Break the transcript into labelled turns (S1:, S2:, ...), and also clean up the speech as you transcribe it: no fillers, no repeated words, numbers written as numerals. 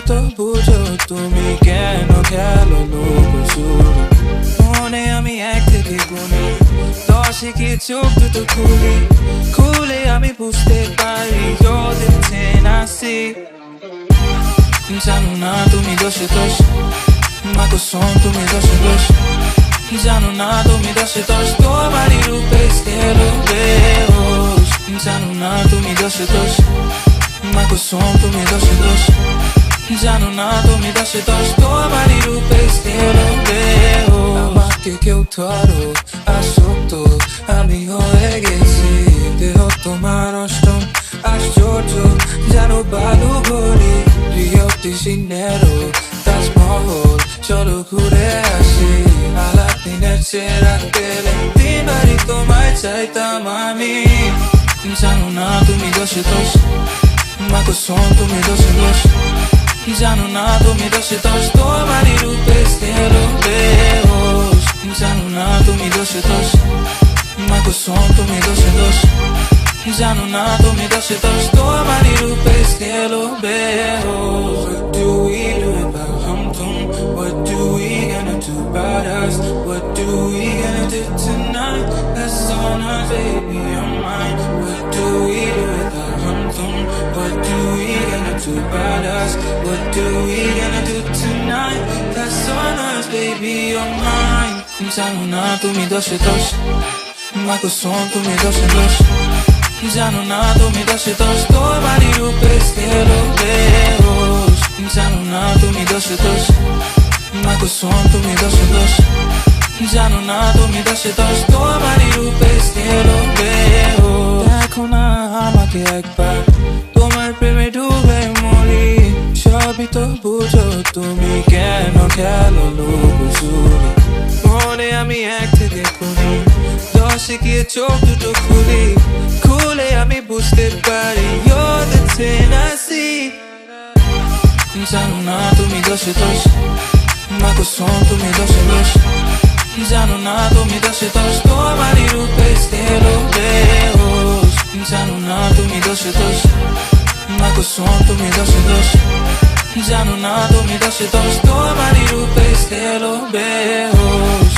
S1: তো বুঝো তুমি কেন খেলো লুকোচুরি। মনে আমি 1 থেকে গুনি 10 কি চোখ দুটো খুলে আমি বুঝতে পারি you're the 10 I see। জানো না তুমি দোষে দোষ, মা কসম তুমি দোষে দোষ। জানো না তুমি দোষে দোষ, তোমারই রূপে গেলো বেহুশ। জানো না তুমি দোষে দোষ, মা কসম তুমি দোষে দোষ। জানো না তুমি দোষে দোষ, তোমারই রূপে গেলো বেহুশ। আমাকে কেউ ধরো আসক্ত আমি হয়ে গেছি, দেহ তোমার অষ্টম আশ্চর্য জানো বালু ঘড়ি। রিও ডি জেনেরো তাজমহল চলো ঘুরে আসি। আলাপ দিনের চেরা পেলে 3 বারই তোমায় চাইতাম আমি। জানো না তুমি দোষে দোষ, মা কসম তুমি দোষে দোষ। জানো না তুমি দোষে দোষ, তোমারই রূপে গেলো বেহুশ। জানো না তুমি দোষে দোষ, মা কসম তুমি দোষে দোষ। জানো না তুমি দোষে দোষ, তোমারই রূপে গেলো বেহুশ। What do we do about hum-tum? What do we gonna do about us? What do we gonna do tonight? That's on us, baby, on mine. What do we do about hum-tum? What do we gonna do about us? What do we gonna do tonight? That's on us, baby, on mine. জানো না তুমি দোষে দোষ, মা কসম তুমি দোষে দোষ। জানো না তুমি দোষে দোষ, তোমারই রূপে গেলো বেহুশ। জানো না তুমি দোষে দোষ, মা কসম তুমি দোষে দোষ। জানো না তুমি দোষে দোষ, তোমারই রূপে গেলো বেহুশ। দেখো না আমাকে একবার, তোমার প্রেমে ডুবে মরি। সবই তো বুঝো তুমি কেন খেলো লুকোচুরি। মনে আমি 1 থেকে গুনি 10 গিয়ে চোখ দুটো খুলে আমি বুঝতে পারি you're the 10 I see। জানো না তুমি দোষে দোষ, মা কসম তুমি দোষে দোষ। জানো না তুমি দোষে দোষ, তোমারই রূপে গেলো বেহুশ। জানো না তুমি দোষে দোষ, মা কসম তুমি দোষে দোষ। জানো না তুমি দোষে দোষ, তোমারই রূপে গেলো বেহুশ।